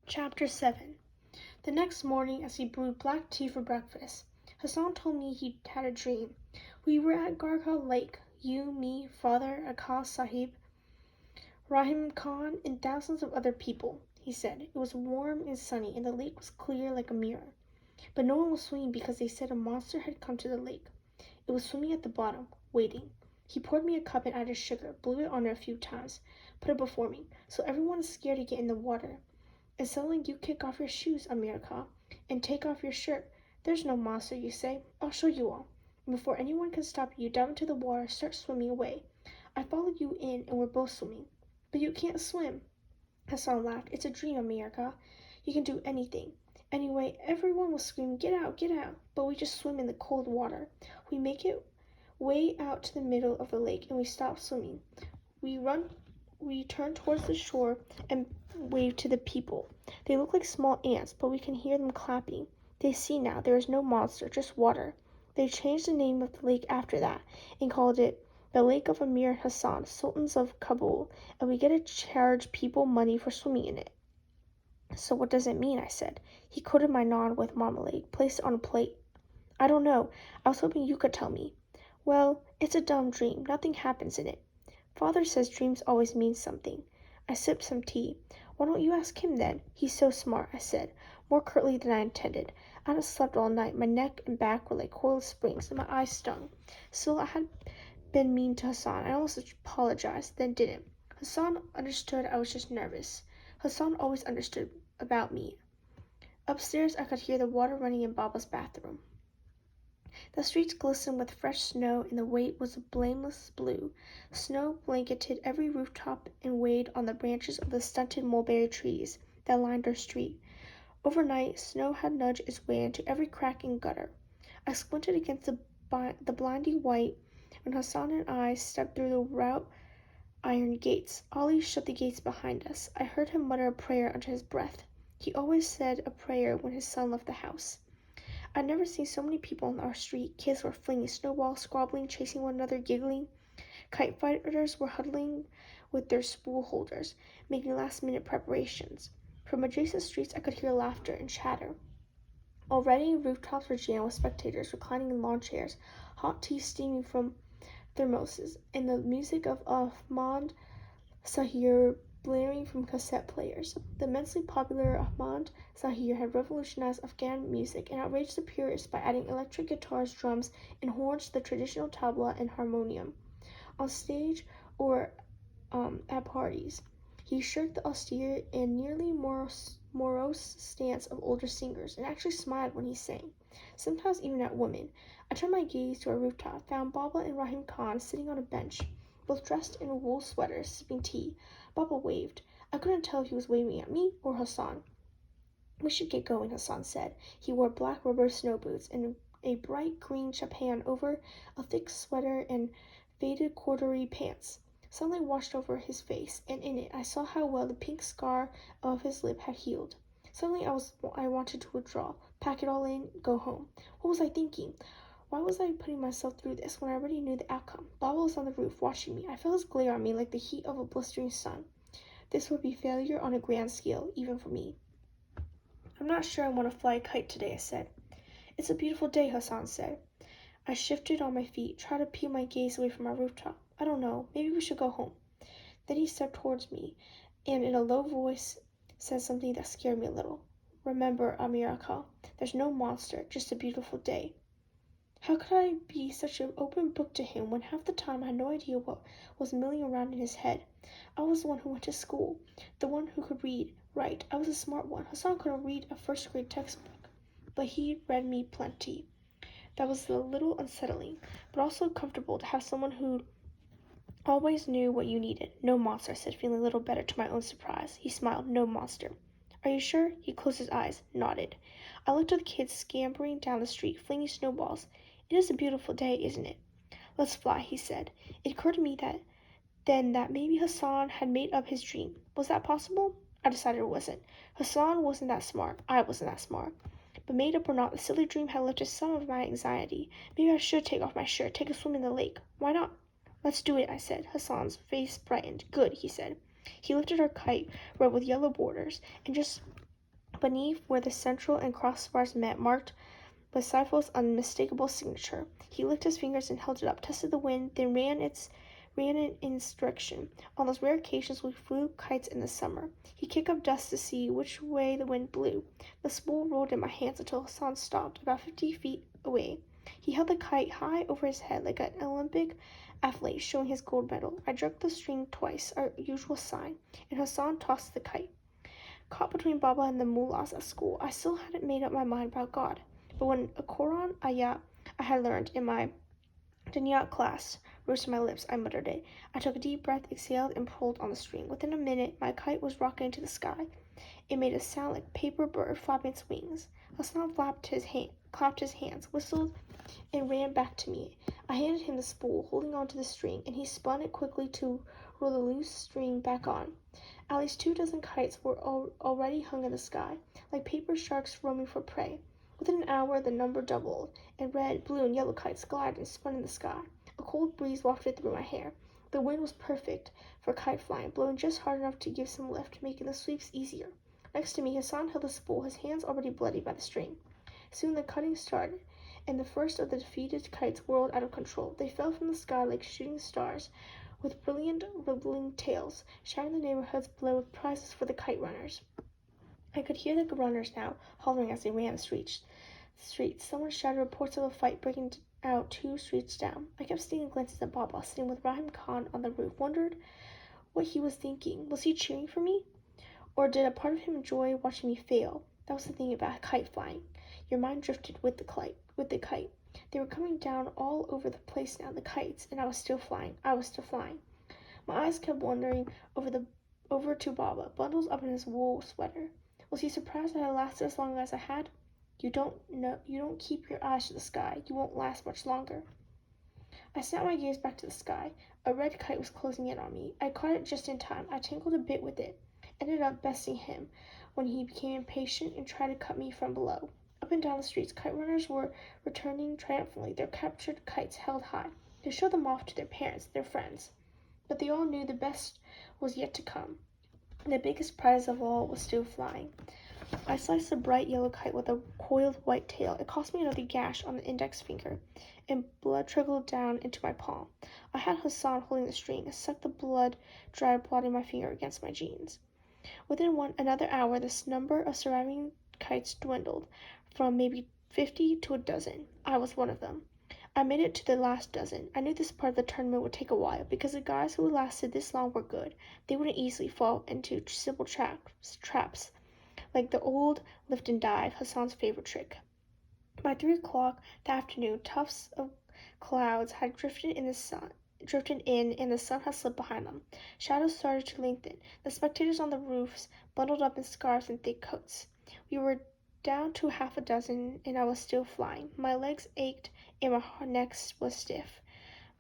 Chapter 7. The next morning, as he brewed black tea for breakfast, Hassan told me he'd had a dream. We were at Garkha Lake, you, me, father, Akas Sahib, Rahim Khan, and thousands of other people, he said. It was warm and sunny, and the lake was clear like a mirror. But no one was swimming because they said a monster had come to the lake. It was swimming at the bottom, waiting. He poured me a cup and added sugar, blew it on it a few times, put it before me, so everyone is scared to get in the water. And suddenly you kick off your shoes, America, and take off your shirt. There's no monster, you say. I'll show you all. And before anyone can stop you, dive into the water, start swimming away. I follow you in, and we're both swimming. But you can't swim. Hassan laughed. It's a dream, America. You can do anything. Anyway, everyone was screaming, get out, get out. But we just swim in the cold water. We make it way out to the middle of the lake, and we stop swimming. We turn towards the shore and wave to the people. They look like small ants, but we can hear them clapping. They see now there is no monster, just water. They changed the name of the lake after that and called it the Lake of Amir and Hassan, Sultans of Kabul, and we get to charge people money for swimming in it. So what does it mean? I said. He coated my naan with marmalade, placed it on a plate. I don't know. I was hoping you could tell me. Well, it's a dumb dream. Nothing happens in it. Father says dreams always mean something. I sipped some tea. Why don't you ask him then? He's so smart, I said, more curtly than I intended. I hadn't slept all night. My neck and back were like coiled springs, and my eyes stung. Still, I had been mean to Hassan. I almost apologized, then didn't. Hassan understood I was just nervous. Hassan always understood about me. Upstairs, I could hear the water running in Baba's bathroom. The streets glistened with fresh snow, and the weight was a blameless blue. Snow blanketed every rooftop and weighed on the branches of the stunted mulberry trees that lined our street. Overnight, snow had nudged its way into every crack and gutter. I squinted against the blinding white when Hassan and I stepped through the wrought iron gates. Ali shut the gates behind us. I heard him mutter a prayer under his breath. He always said a prayer when his son left the house. I'd never seen so many people on our street. Kids were flinging snowballs, squabbling, chasing one another, giggling. Kite fighters were huddling with their spool holders, making last-minute preparations. From adjacent streets, I could hear laughter and chatter. Already, rooftops were jammed with spectators reclining in lawn chairs, hot tea steaming from thermoses, and the music of Ahmad Sahir blaring from cassette players. The immensely popular Ahmad Sahir had revolutionized Afghan music and outraged the purists by adding electric guitars, drums, and horns to the traditional tabla and harmonium. On stage or at parties, he shirked the austere and nearly morose stance of older singers and actually smiled when he sang, sometimes even at women. I turned my gaze to a rooftop, found Baba and Rahim Khan sitting on a bench, both dressed in wool sweaters, sipping tea. Baba waved. I couldn't tell if he was waving at me or Hassan. We should get going, Hassan said. He wore black rubber snow boots and a bright green chapan over a thick sweater and faded corduroy pants. Sunlight washed over his face, and in it I saw how well the pink scar of his lip had healed. Suddenly I wanted to withdraw, pack it all in, go home. What was I thinking? Why was I putting myself through this when I already knew the outcome? Baba was on the roof, watching me. I felt his glare on me like the heat of a blistering sun. This would be failure on a grand scale, even for me. I'm not sure I want to fly a kite today, I said. It's a beautiful day, Hassan said. I shifted on my feet, tried to peel my gaze away from our rooftop. I don't know, maybe we should go home. Then he stepped towards me, and in a low voice said something that scared me a little. Remember, Amiraka, there's no monster, just a beautiful day. How could I be such an open book to him when half the time I had no idea what was milling around in his head? I was the one who went to school, the one who could read, write. I was a smart one. Hassan couldn't read a first-grade textbook, but he read me plenty. That was a little unsettling, but also comfortable to have someone who always knew what you needed. No monster, I said, feeling a little better to my own surprise. He smiled. No monster. Are you sure? He closed his eyes, nodded. I looked at the kids scampering down the street, flinging snowballs. It is a beautiful day, isn't it? Let's fly, he said. It occurred to me that maybe Hassan had made up his dream. Was that possible? I decided it wasn't. Hassan wasn't that smart. I wasn't that smart. But made up or not, the silly dream had lifted some of my anxiety. Maybe I should take off my shirt, take a swim in the lake. Why not? Let's do it, I said. Hassan's face brightened. Good, he said. He lifted our kite, red with yellow borders, and just Beneath, where the central and crossbars met, marked with Seifel's unmistakable signature. He licked his fingers and held it up, tested the wind, then ran it in its direction. On those rare occasions we flew kites in the summer, he kicked up dust to see which way the wind blew. The spool rolled in my hands until Hassan stopped, about 50 feet away. He held the kite high over his head like an Olympic athlete showing his gold medal. I jerked the string twice, our usual sign, and Hassan tossed the kite. Caught between Baba and the mullahs at school, I still hadn't made up my mind about God. But when a Quran ayat I had learned in my Dunyat class rose to my lips, I muttered it. I took a deep breath, exhaled, and pulled on the string. Within a minute, my kite was rocking into the sky. It made a sound like a paper bird flapping its wings. Hassan clapped his hands, whistled, and ran back to me. I handed him the spool, holding on to the string, and he spun it quickly to roll the loose string back on. At least 24 kites were already hung in the sky, like paper sharks roaming for prey. Within an hour, the number doubled, and red, blue, and yellow kites glided and spun in the sky. A cold breeze wafted through my hair. The wind was perfect for kite flying, blowing just hard enough to give some lift, making the sweeps easier. Next to me, Hassan held the spool, his hands already bloody by the string. Soon the cutting started, and the first of the defeated kites whirled out of control. They fell from the sky like shooting stars, with brilliant, rippling tails, shining the neighborhoods below with prizes for the kite runners. I could hear the runners now, hollering as they ran the streets. Someone shouted reports of a fight breaking out 2 streets down. I kept stealing glances at Baba, sitting with Rahim Khan on the roof, wondered what he was thinking. Was he cheering for me? Or did a part of him enjoy watching me fail? That was the thing about kite flying. Your mind drifted with the kite. They were coming down all over the place now, the kites, and I was still flying. My eyes kept wandering over to Baba, bundles up in his wool sweater. Was he surprised I had lasted as long as I had? You don't keep your eyes to the sky. You won't last much longer. I snapped my gaze back to the sky. A red kite was closing in on me. I caught it just in time. I tangled a bit with it. Ended up besting him when he became impatient and tried to cut me from below. Up and down the streets, kite runners were returning triumphantly, their captured kites held high. They showed them off to their parents, their friends. But they all knew the best was yet to come. The biggest prize of all was still flying. I sliced a bright yellow kite with a coiled white tail. It cost me another gash on the index finger, and blood trickled down into my palm. I had Hassan holding the string, and sucked the blood dry, blotting my finger against my jeans. Within another hour, this number of surviving kites dwindled from maybe 50 to a dozen. I was one of them. I made it to the last dozen. I knew this part of the tournament would take a while, because the guys who lasted this long were good. They wouldn't easily fall into simple traps, like the old lift and dive, Hassan's favorite trick. By 3 o'clock that afternoon, tufts of clouds had drifted in, and the sun had slipped behind them. Shadows started to lengthen. The spectators on the roofs bundled up in scarves and thick coats. We were down to half a dozen, and I was still flying. My legs ached, and my neck was stiff.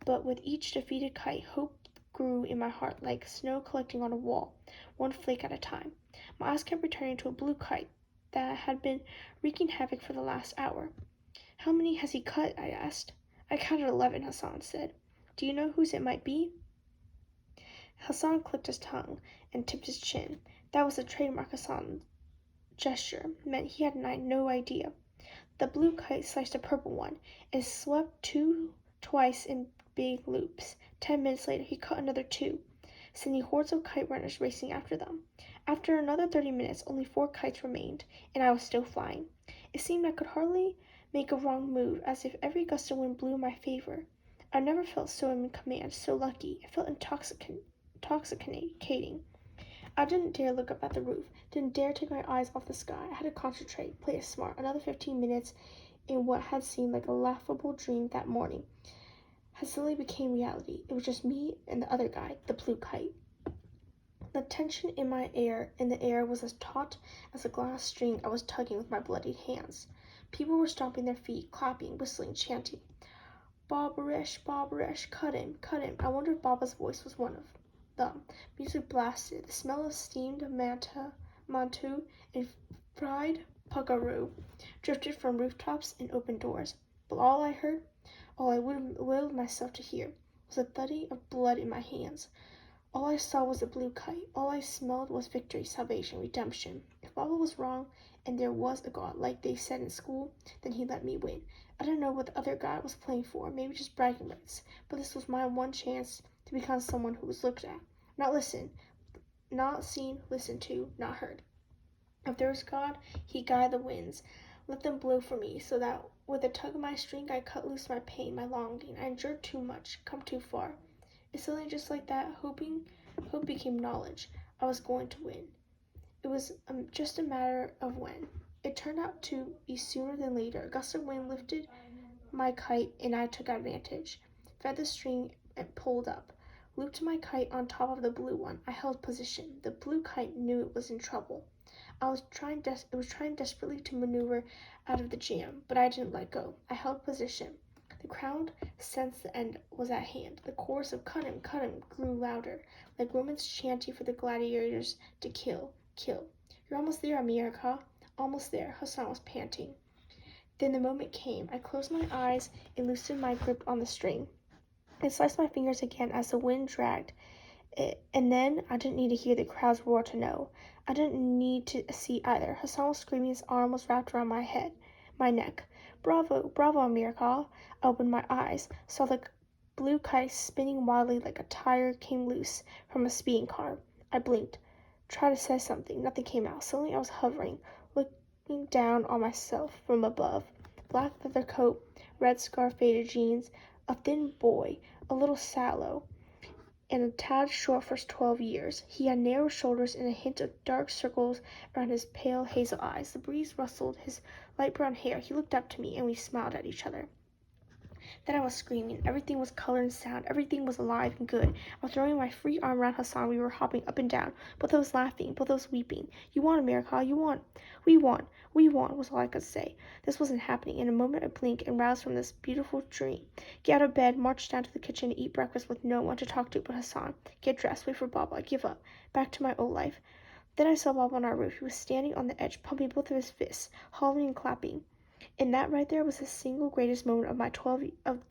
But with each defeated kite, hope grew in my heart like snow collecting on a wall, one flake at a time. My eyes kept returning to a blue kite that had been wreaking havoc for the last hour. How many has he cut? I asked. I counted 11, Hassan said. Do you know whose it might be? Hassan clicked his tongue and tipped his chin. That was a trademark Hassan gesture, meant he had no idea. The blue kite sliced a purple one and swept twice in big loops. 10 minutes later, he cut another 2, sending hordes of kite runners racing after them. After another 30 minutes, only 4 kites remained, and I was still flying. It seemed I could hardly make a wrong move, as if every gust of wind blew in my favor. I never felt so in command, so lucky. It felt intoxicating. I didn't dare look up at the roof, didn't dare take my eyes off the sky. I had to concentrate, play it smart. Another 15 minutes in what had seemed like a laughable dream that morning had suddenly became reality. It was just me and the other guy, the blue kite. The tension in the air was as taut as a glass string I was tugging with my bloodied hands. People were stomping their feet, clapping, whistling, chanting, Babarish, Babarish, cut him, cut him. I wondered if Baba's voice was one of them. Music blasted. The smell of steamed mantu and fried puckaroo drifted from rooftops and open doors. But all I willed myself to hear, was the thudding of blood in my hands. All I saw was a blue kite. All I smelled was victory, salvation, redemption. If Baba was wrong and there was a God, like they said in school, then he let me win. I didn't know what the other guy was playing for, maybe just bragging rights, but this was my one chance to become someone who was looked at, not listened, not seen, listened to, not heard. If there was God, he guided the winds, let them blow for me, so that with a tug of my string I cut loose my pain, my longing. I endured too much, come too far. And suddenly, just like that, hope became knowledge. I was going to win. It was just a matter of when. It turned out to be sooner than later. A gust of wind lifted my kite, and I took advantage. Fed the string and pulled up. Looped my kite on top of the blue one. I held position. The blue kite knew it was in trouble. It was trying desperately to maneuver out of the jam, but I didn't let go. I held position. The crowd sensed the end was at hand. The chorus of cut him grew louder, like Romans chanting for the gladiators to kill, kill. You're almost there, America. Almost there, Hassan was panting. Then the moment came. I closed my eyes and loosened my grip on the string. I sliced my fingers again as the wind dragged it, and then I didn't need to hear the crowd's roar to know. I didn't need to see either. Hassan was screaming, his arm was wrapped around my neck. Bravo, bravo, America. I opened my eyes, saw the blue kite spinning wildly like a tire came loose from a speeding car. I blinked, tried to say something. Nothing came out. Suddenly I was hovering, looking down on myself from above. Black leather coat, red scarf, faded jeans, a thin boy, a little sallow, and a tad short for 12 years. He had narrow shoulders and a hint of dark circles around his pale hazel eyes. The breeze rustled his light brown hair. He looked up to me, and we smiled at each other. Then I was screaming. Everything was color and sound. Everything was alive and good. I was throwing my free arm around Hassan. We were hopping up and down. Both of us laughing. Both of us weeping. You won, America. You won. We won. We won, was all I could say. This wasn't happening. In a moment I blinked and roused from this beautiful dream. Get out of bed, march down to the kitchen to eat breakfast with no one to talk to but Hassan. Get dressed, wait for Baba, give up. Back to my old life. Then I saw Baba on our roof. He was standing on the edge, pumping both of his fists, hollering and clapping. And that right there was the single greatest moment of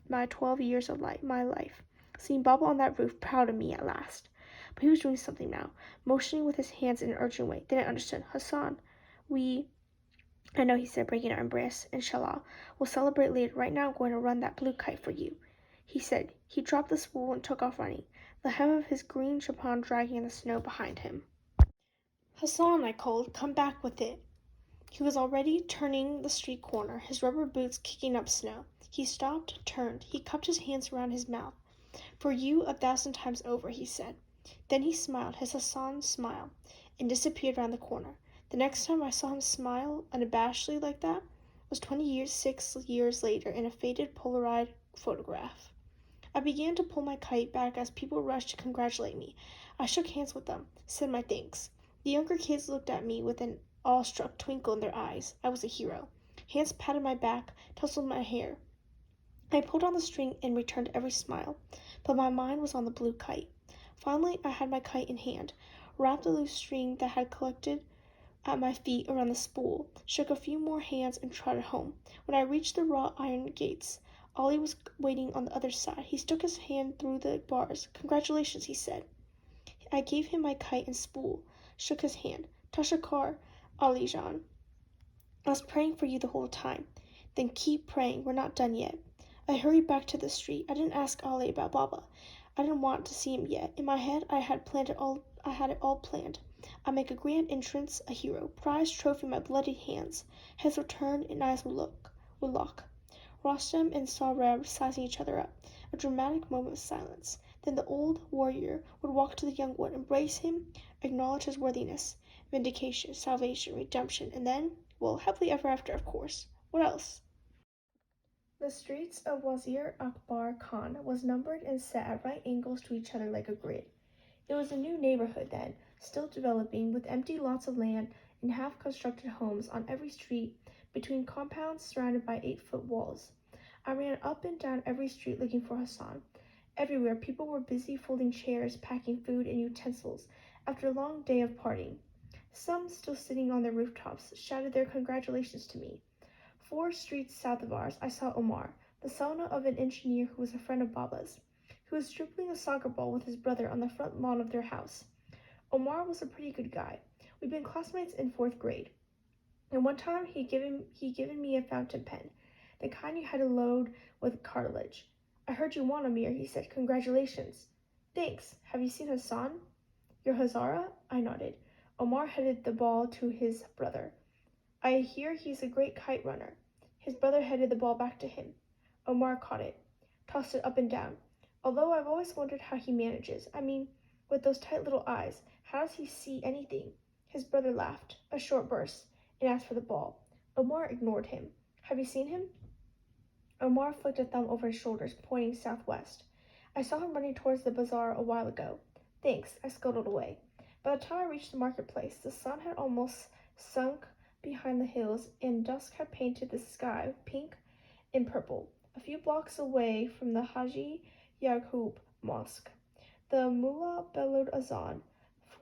my 12 years of my life. Seeing Baba on that roof, proud of me at last. But he was doing something now, motioning with his hands in an urgent way. Then I understood. Hassan, I know, he said, breaking our embrace. Inshallah, we'll celebrate later. Right now I'm going to run that blue kite for you, he said. He dropped the spool and took off running, the hem of his green chiffon dragging in the snow behind him. Hassan, I called, come back with it. He was already turning the street corner, his rubber boots kicking up snow. He stopped, turned. He cupped his hands around his mouth. For you 1,000 times over, he said. Then he smiled, his Hassan smile, and disappeared round the corner. The next time I saw him smile unabashedly like that was 6 years later in a faded Polaroid photograph. I began to pull my kite back as people rushed to congratulate me. I shook hands with them, said my thanks. The younger kids looked at me with an awestruck twinkle in their eyes. I was a hero. Hands patted my back, tousled my hair. I pulled on the string and returned every smile, but my mind was on the blue kite. Finally, I had my kite in hand, wrapped the loose string that had collected at my feet around the spool, shook a few more hands, and trotted home. When I reached the wrought iron gates, Ollie was waiting on the other side. He stuck his hand through the bars. Congratulations, he said. I gave him my kite and spool, shook his hand. Tashakar, Ali Jan. I was praying for you the whole time. Then keep praying, we're not done yet. I hurried back to the street. I didn't ask Ali about Baba. I didn't want to see him yet. In my head, I had it all planned. I'd make a grand entrance, a hero, prize trophy in my bloody hands. Heads would turn and eyes would lock. Rostam and Sareb sizing each other up. A dramatic moment of silence. Then the old warrior would walk to the young one, embrace him, acknowledge his worthiness, vindication, salvation, redemption, and then, well, happily ever after, of course. What else? The streets of Wazir Akbar Khan was numbered and set at right angles to each other like a grid. It was a new neighborhood then, still developing, with empty lots of land and half-constructed homes on every street, between compounds surrounded by 8-foot walls. I ran up and down every street looking for Hassan. Everywhere, people were busy folding chairs, packing food and utensils after a long day of partying. Some, still sitting on their rooftops, shouted their congratulations to me. 4 streets south of ours, I saw Omar, the son of an engineer who was a friend of Baba's, who was dribbling a soccer ball with his brother on the front lawn of their house. Omar was a pretty good guy, We've been classmates in 4th grade. And one time he given me a fountain pen, the kind you had to load with cartilage. I heard you won, Amir, he said. Congratulations. Thanks. Have you seen Hassan? Your Hazara? I nodded. Omar headed the ball to his brother. I hear he's a great kite runner. His brother headed the ball back to him. Omar caught it, tossed it up and down. Although I've always wondered how he manages. I mean, with those tight little eyes, how does he see anything? His brother laughed, a short burst, and asked for the ball. Omar ignored him. Have you seen him? Omar flicked a thumb over his shoulders, pointing southwest. I saw him running towards the bazaar a while ago. Thanks, I scuttled away. By the time I reached the marketplace, the sun had almost sunk behind the hills, and dusk had painted the sky pink and purple. A few blocks away from the Haji Yaqub Mosque, the mullah bellowed azan,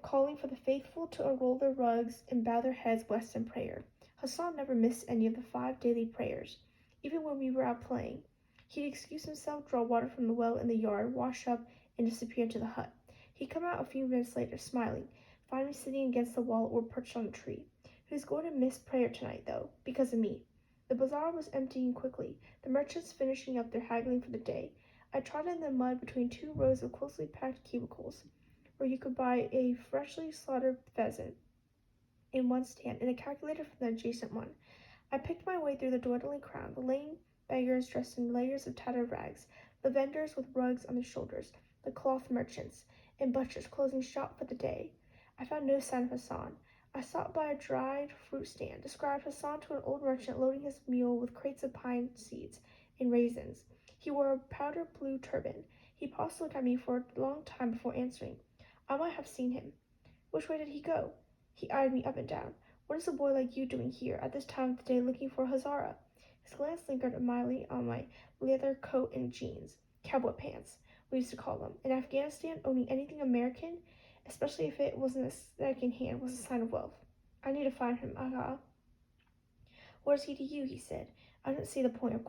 calling for the faithful to unroll their rugs and bow their heads west in prayer. Hassan never missed any of the 5 daily prayers, even when we were out playing. He'd excuse himself, draw water from the well in the yard, wash up, and disappear into the hut. He'd come out a few minutes later, smiling, find me sitting against the wall or perched on a tree. He was going to miss prayer tonight, though, because of me. The bazaar was emptying quickly, the merchants finishing up their haggling for the day. I trotted in the mud between 2 rows of closely packed cubicles, where you could buy a freshly slaughtered pheasant in one stand and a calculator from the adjacent one. I picked my way through the dwindling crowd, the lame beggars dressed in layers of tattered rags, the vendors with rugs on their shoulders, the cloth merchants, and butchers closing shop for the day. I found no sign of Hassan. I stopped by a dried fruit stand, described Hassan to an old merchant loading his mule with crates of pine seeds and raisins. He wore a powder blue turban. He paused to look at me for a long time before answering. I might have seen him. Which way did he go? He eyed me up and down. What is a boy like you doing here at this time of the day looking for a Hazara? His glance lingered mildly on my leather coat and jeans, cowboy pants, we used to call them. In Afghanistan, owning anything American, especially if it was in a second-hand, was a sign of wealth. I need to find him, Aga. What is he to you? He said. I didn't see the point of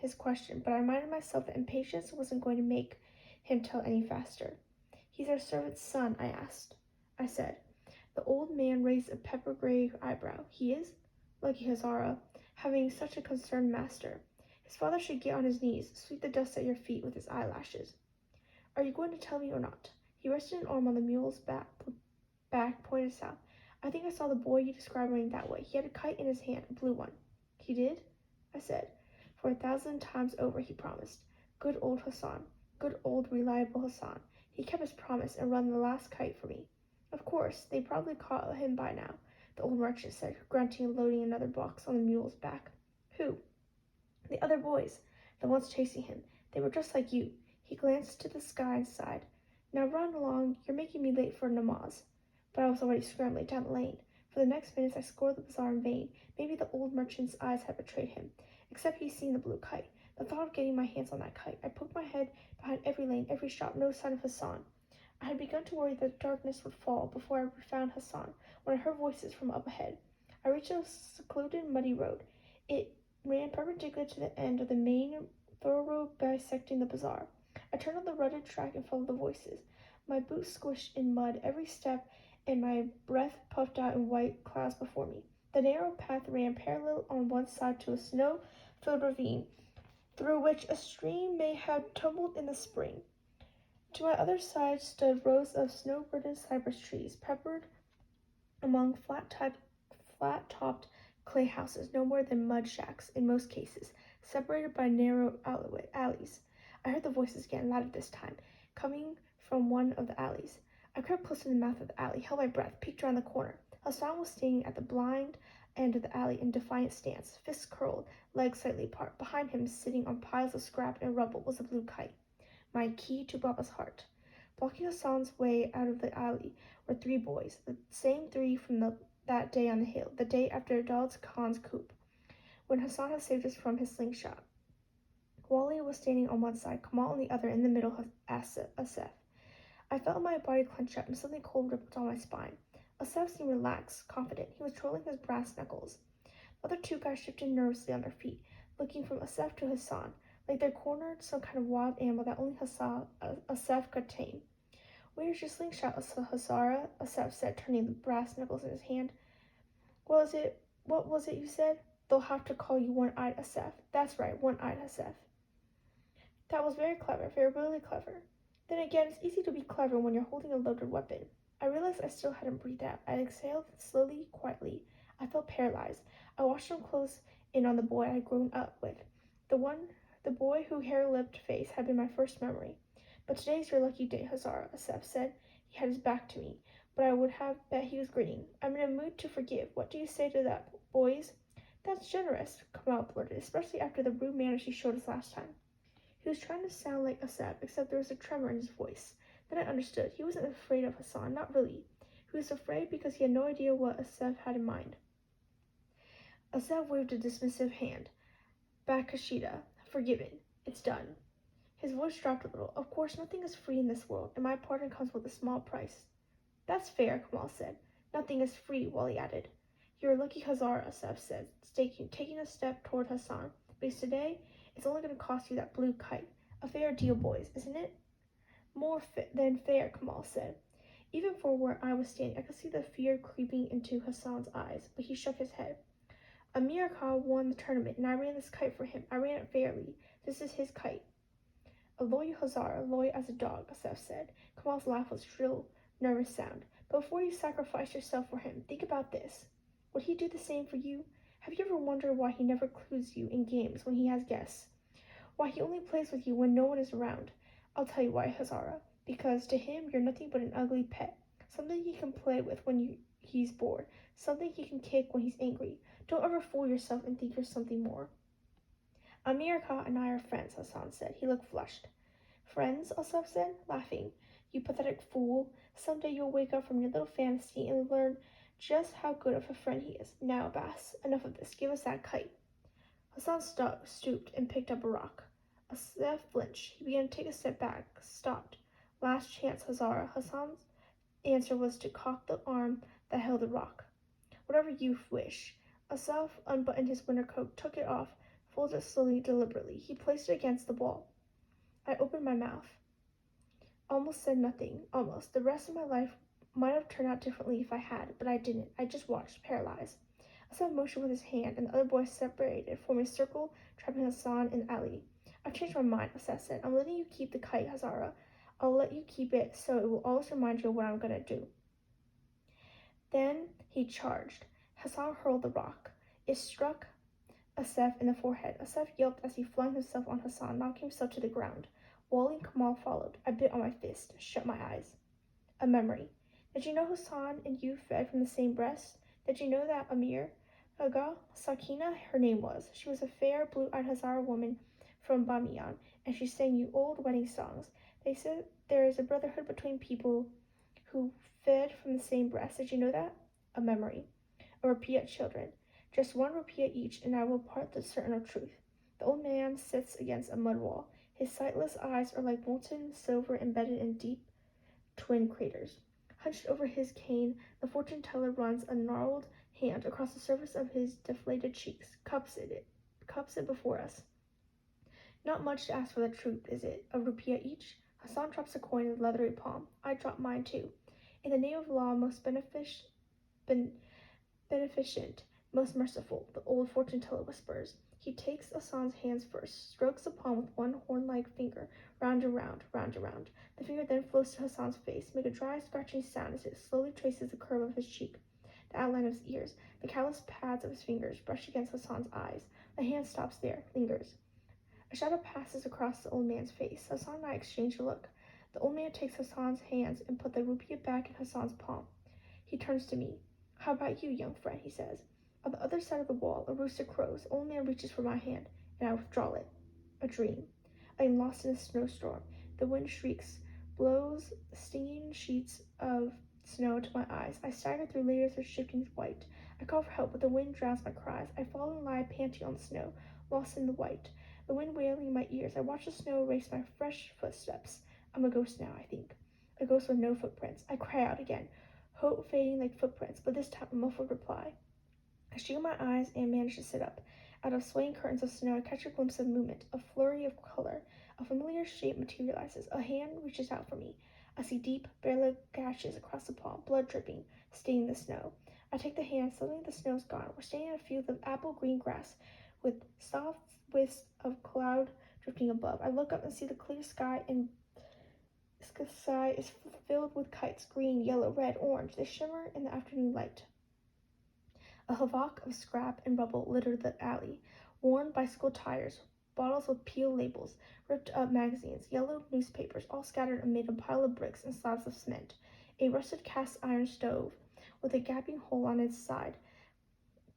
his question, but I reminded myself that impatience wasn't going to make him tell any faster. He's our servant's son, I said. The old man raised a pepper-gray eyebrow. He is? Lucky Hazara, having such a concerned master. His father should get on his knees, sweep the dust at your feet with his eyelashes. Are you going to tell me or not? He rested an arm on the mule's back, pointed south. I think I saw the boy you described running that way. He had a kite in his hand, a blue one. He did? I said. For 1,000 times over, he promised. Good old Hassan. Good old reliable Hassan. He kept his promise and run the last kite for me. Of course, they probably caught him by now, the old merchant said, grunting and loading another box on the mule's back. Who? The other boys, the ones chasing him. They were just like you. He glanced to the sky and sighed. Now run along, you're making me late for namaz. But I was already scrambling down the lane. For the next minutes I scoured the bazaar in vain. Maybe the old merchant's eyes had betrayed him. Except he'd seen the blue kite. The thought of getting my hands on that kite. I poked my head behind every lane, every shop, no sign of Hassan. I had begun to worry that darkness would fall before I found Hassan, when I heard voices from up ahead. I reached a secluded, muddy road. It ran perpendicular to the end of the main thoroughroad bisecting the bazaar. I turned on the rutted track and followed the voices. My boots squished in mud every step, and my breath puffed out in white clouds before me. The narrow path ran parallel on one side to a snow-filled ravine, through which a stream may have tumbled in the spring. To my other side stood rows of snow-burdened cypress trees, peppered among flat-topped clay houses, no more than mud shacks in most cases, separated by narrow alleys. I heard the voices again, louder this time, coming from one of the alleys. I crept close to the mouth of the alley, held my breath, peeked around the corner. Hassan was standing at the blind end of the alley in defiant stance, fists curled, legs slightly apart. Behind him, sitting on piles of scrap and rubble, was a blue kite. My key to Baba's heart. Blocking Hassan's way out of the alley were 3 boys, the same 3 from that day on the hill, the day after Daud Khan's coup, when Hassan had saved us from his slingshot. Wally was standing on one side, Kamal on the other, in the middle, Asif. I felt my body clench up and something cold ripped down my spine. Asif seemed relaxed, confident. He was twirling his brass knuckles. The other 2 guys shifted nervously on their feet, looking from Asif to Hassan, like they'd cornered some kind of wild animal that only Asif could tame. Where's your slingshot, Hazara? Asaf said, turning the brass knuckles in his hand. What was it you said? They'll have to call you One-Eyed Asaf. That's right, One-Eyed Asaf. That was very clever, very really clever. Then again, it's easy to be clever when you're holding a loaded weapon. I realized I still hadn't breathed out. I exhaled slowly, quietly. I felt paralyzed. I watched him close in on the boy I had grown up with. The boy whose hair-lipped face had been my first memory. But today's your lucky day, Hazara, Asaf said. He had his back to me, but I would have bet he was grinning. I'm in a mood to forgive. What do you say to that, boys? That's generous, Kamal blurted, especially after the rude manners he showed us last time. He was trying to sound like Asaf, except there was a tremor in his voice. Then I understood. He wasn't afraid of Hassan, not really. He was afraid because he had no idea what Asaf had in mind. Asaf waved a dismissive hand. Bakashida, forgiven. It's done. His voice dropped a little. Of course, nothing is free in this world, and my pardon comes with a small price. That's fair, Kamal said. Nothing is free, Wally added. You're a lucky Hazara, Asaf said, taking a step toward Hassan. Because today, it's only going to cost you that blue kite. A fair deal, boys, isn't it? More than fair, Kamal said. Even from where I was standing, I could see the fear creeping into Hassan's eyes, but he shook his head. Amir Khan won the tournament, and I ran this kite for him. I ran it fairly. This is his kite. A loyal Hazara, loyal as a dog, Asaf said. Kamal's laugh was shrill, nervous sound. But before you sacrifice yourself for him, think about this. Would he do the same for you? Have you ever wondered why he never clues you in games when he has guests? Why he only plays with you when no one is around? I'll tell you why, Hazara. Because to him, you're nothing but an ugly pet. Something he can play with when he's bored. Something he can kick when he's angry. Don't ever fool yourself and think you're something more. Amir Khan and I are friends, Hassan said. He looked flushed. Friends, Asaf said, laughing. You pathetic fool. Someday you'll wake up from your little fantasy and learn just how good of a friend he is. Now, Bass, enough of this. Give us that kite. Hassan stooped and picked up a rock. Asaf flinched. He began to take a step back, stopped. Last chance, Hazara. Hassan's answer was to cock the arm that held the rock. Whatever you wish. Asaf unbuttoned his winter coat, took it off, folded it slowly, deliberately. He placed it against the wall. I opened my mouth. Almost said nothing. Almost. The rest of my life might have turned out differently if I had, but I didn't. I just watched, paralyzed. Asaf motioned with his hand, and the other boys separated, forming a circle, trapping Hassan and Ali. I've changed my mind, Asaf said. I'm letting you keep the kite, Hazara. I'll let you keep it, so it will always remind you of what I'm going to do. Then he charged. Hassan hurled the rock. It struck Asaf in the forehead. Asaf yelped as he flung himself on Hassan, knocking himself to the ground. Wally and Kamal followed. I bit on my fist, shut my eyes. A memory. Did you know Hassan and you fed from the same breast? Did you know that Amir? Aga, Sakina, her name was. She was a fair, blue-eyed Hazara woman from Bamiyan, and she sang you old wedding songs. They said there is a brotherhood between people who fed from the same breast. Did you know that? A memory. A rupiah, children. Just one rupiah each, and I will part the eternal truth. The old man sits against a mud wall. His sightless eyes are like molten silver embedded in deep twin craters. Hunched over his cane, the fortune teller runs a gnarled hand across the surface of his deflated cheeks, cups it before us. Not much to ask for the truth, is it? A rupiah each? Hassan drops a coin in the leathery palm. I drop mine too. In the name of law, most beneficent, most merciful, the old fortune teller whispers. He takes Hassan's hands first, strokes the palm with one horn-like finger, round and round, round and round. The finger then floats to Hassan's face, make a dry, scratching sound as it slowly traces the curve of his cheek, the outline of his ears. The callous pads of his fingers brush against Hassan's eyes. The hand stops there, lingers. A shadow passes across the old man's face. Hassan and I exchange a look. The old man takes Hassan's hands and puts the rupiah back in Hassan's palm. He turns to me. How about you, young friend, he says. On the other side of the wall, a rooster crows. The old man reaches for my hand, and I withdraw it. A dream. I am lost in a snowstorm. The wind shrieks, blows stinging sheets of snow to my eyes. I stagger through layers of shifting white. I call for help, but the wind drowns my cries. I fall and lie panting on the snow, lost in the white. The wind wailing in my ears. I watch the snow erase my fresh footsteps. I'm a ghost now, I think. A ghost with no footprints. I cry out again, hope fading like footprints, but this time a muffled reply. I shield my eyes and manage to sit up. Out of swaying curtains of snow, I catch a glimpse of movement, a flurry of color. A familiar shape materializes. A hand reaches out for me. I see deep, bare gashes across the palm, blood dripping, staining the snow. I take the hand, suddenly the snow's gone. We're standing in a field of apple-green grass, with soft wisps of cloud drifting above. I look up and see the clear sky, and the sky is filled with kites, green, yellow, red, orange. They shimmer in the afternoon light. A havoc of scrap and rubble littered the alley. Worn bicycle tires, bottles with peeled labels, ripped up magazines, yellowed newspapers, all scattered amid a pile of bricks and slabs of cement. A rusted cast iron stove, with a gaping hole on its side,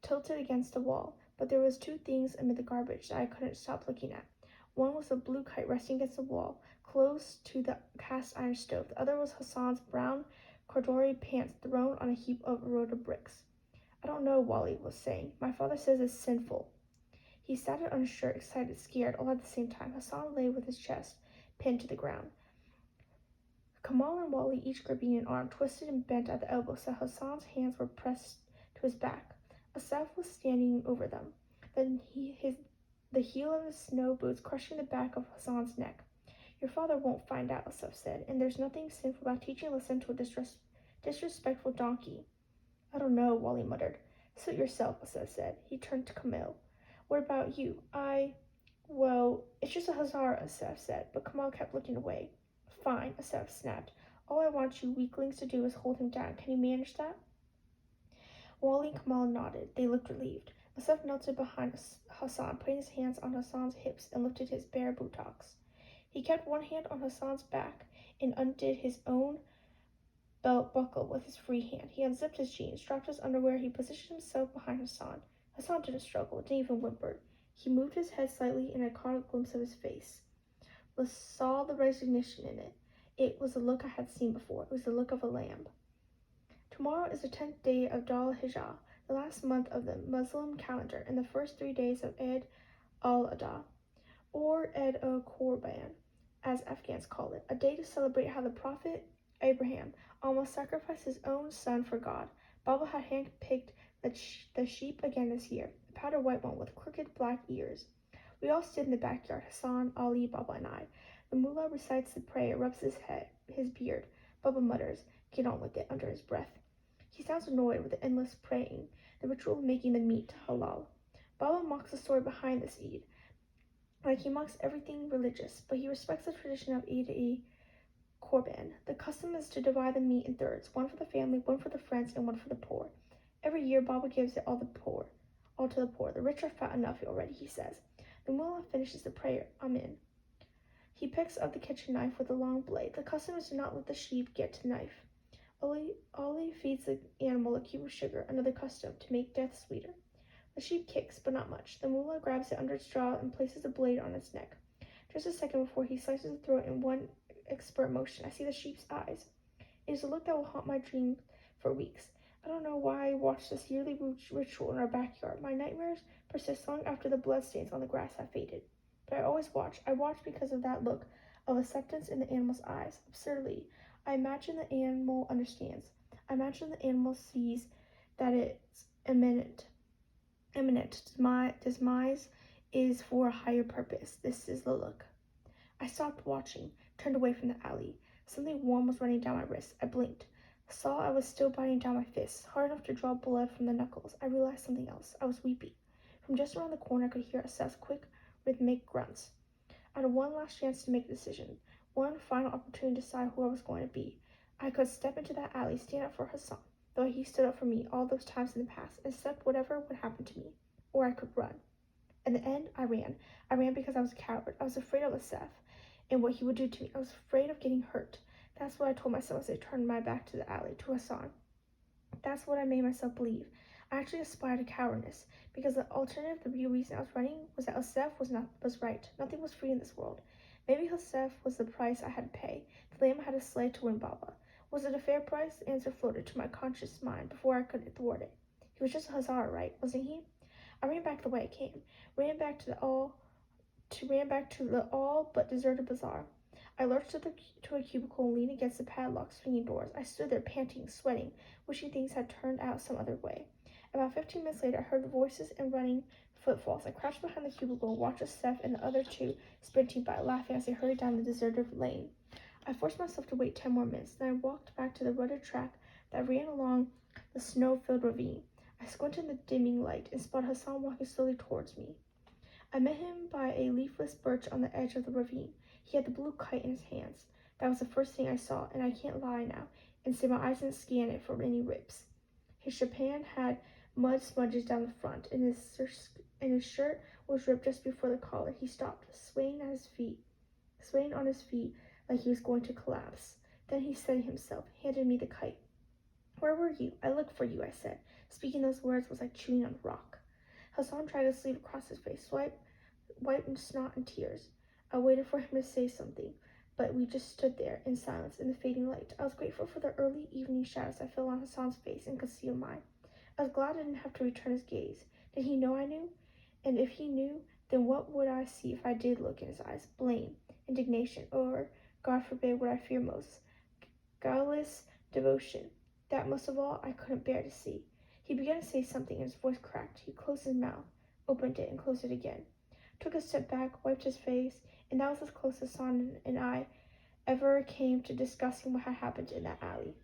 tilted against the wall. But there was two things amid the garbage that I couldn't stop looking at. One was a blue kite resting against the wall, close to the cast iron stove. The other was Hassan's brown corduroy pants thrown on a heap of eroded bricks. I don't know, Wally was saying. My father says it's sinful. He sounded unsure, excited, scared, all at the same time. Hassan lay with his chest pinned to the ground. Kamal and Wally, each gripping an arm, twisted and bent at the elbow so Hassan's hands were pressed to his back. Asaf was standing over them, the heel of his snow boots crushing the back of Hassan's neck. Your father won't find out, Asaf said, and there's nothing sinful about teaching a lesson to a disrespectful donkey. I don't know, Wally muttered. Suit yourself, Asaf said. He turned to Camille. What about you? Well, it's just a Hazara, Asaf said, but Kamal kept looking away. Fine, Asaf snapped. All I want you weaklings to do is hold him down. Can you manage that? Wally and Kamal nodded. They looked relieved. Asaf knelt behind Hassan, putting his hands on Hassan's hips and lifted his bare buttocks. He kept one hand on Hassan's back and undid his own belt buckle with his free hand. He unzipped his jeans, dropped his underwear. He positioned himself behind Hassan. Hassan didn't struggle, didn't even whimper. He moved his head slightly, and I caught a glimpse of his face. I saw the resignation in it. It was a look I had seen before. It was the look of a lamb. Tomorrow is the 10th day of Dhul Hijjah, the last month of the Muslim calendar, and the first 3 days of Eid al-Adha, or Eid al-Qurban, as Afghans call it, a day to celebrate how the Prophet Abraham almost sacrificed his own son for God. Baba had hand-picked the sheep again this year, a powder white one with crooked black ears. We all stood in the backyard, Hassan, Ali, Baba, and I. The mullah recites the prayer, rubs his beard. Baba mutters, "Get on with it," under his breath. He sounds annoyed with the endless praying, the ritual of making the meat halal. Baba mocks the story behind this Eid, like he mocks everything religious, but he respects the tradition of Eid Korban. The custom is to divide the meat in thirds, one for the family, one for the friends, and one for the poor. Every year, Baba gives it all to the poor. The rich are fat enough already, he says. The mullah finishes the prayer. Amen. He picks up the kitchen knife with a long blade. The custom is to not let the sheep get to the knife. Ali feeds the animal a cube of sugar, another custom, to make death sweeter. The sheep kicks, but not much. The mullah grabs it under its jaw and places the blade on its neck. Just a second before he slices the throat in one expert motion, I see the sheep's eyes. It is a look that will haunt my dreams for weeks. I don't know why I watch this yearly ritual in our backyard. My nightmares persist long after the bloodstains on the grass have faded. But I always watch. I watch because of that look of acceptance in the animal's eyes. Absurdly, I imagine the animal understands. I imagine the animal sees that its imminent demise is for a higher purpose. This is the look. I stopped watching, turned away from the alley. Something warm was running down my wrist. I blinked. Saw I was still biting down my fists, hard enough to draw blood from the knuckles. I realized something else. I was weeping. From just around the corner, I could hear Asaf's quick, rhythmic grunts. I had one last chance to make a decision, one final opportunity to decide who I was going to be. I could step into that alley, stand up for Hassan, though he stood up for me all those times in the past, accept whatever would happen to me. Or I could run. In the end, I ran. I ran because I was a coward. I was afraid of Asaf and what he would do to me. I was afraid of getting hurt. That's what I told myself as I turned my back to the alley, to Hassan. That's what I made myself believe. I actually aspired to cowardice, because the alternative, the real reason I was running, was that Asaf was right. Nothing was free in this world. Maybe Asaf was the price I had to pay. The lamb had to slay to win Baba. Was it a fair price? The answer floated to my conscious mind before I could thwart it. He was just a Hazara, right? Wasn't he? I ran back the way I came. Ran back to the all but deserted bazaar. I lurched to a cubicle and leaned against the padlocked swinging doors. I stood there, panting, sweating, wishing things had turned out some other way. About 15 minutes later, I heard the voices and running footfalls. I crouched behind the cubicle and watched Asaf and the other two sprinting by, laughing as they hurried down the deserted lane. I forced myself to wait 10 more minutes, then I walked back to the rutted track that ran along the snow-filled ravine. I squinted in the dimming light and spotted Hassan walking slowly towards me. I met him by a leafless birch on the edge of the ravine. He had the blue kite in his hands. That was the first thing I saw, and I can't lie now and say my eyes didn't scan it for any rips. His chapan had mud smudges down the front, and his shirt was ripped just before the collar. He stopped, swaying on his feet like he was going to collapse. Then he steadied himself, handed me the kite. "Where were you? I looked for you," I said. Speaking those words was like chewing on a rock. Hassan dragged his sleeve across his face, wiped snot and tears. I waited for him to say something, but we just stood there in silence in the fading light. I was grateful for the early evening shadows that fell on Hassan's face and concealed mine. I was glad I didn't have to return his gaze. Did he know I knew? And if he knew, then what would I see if I did look in his eyes? Blame, indignation, or, God forbid, what I fear most, guileless devotion. That most of all I couldn't bear to see. He began to say something and his voice cracked. He closed his mouth, opened it, and closed it again. Took a step back, wiped his face, and that was as close as Son and I ever came to discussing what had happened in that alley.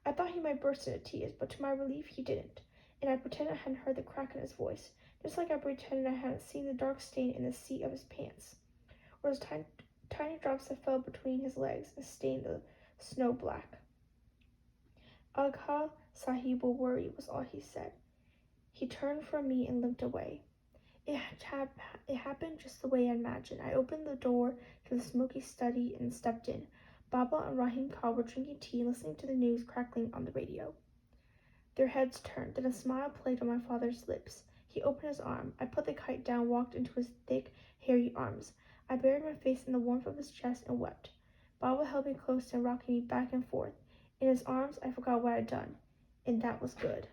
I thought he might burst into tears, but to my relief he didn't, and I pretended I hadn't heard the crack in his voice, just like I pretended I hadn't seen the dark stain in the seat of his pants, or those tiny drops that fell between his legs and stained the snow black. "Agha Sahib will worry," was all he said. He turned from me and limped away. It happened just the way I imagined. I opened the door to the smoky study and stepped in. Baba and Rahim Khan were drinking tea and listening to the news crackling on the radio. Their heads turned, then a smile played on my father's lips. He opened his arm. I put the kite down, walked into his thick, hairy arms. I buried my face in the warmth of his chest and wept. Baba held me close and rocked me back and forth. In his arms, I forgot what I had done, and that was good.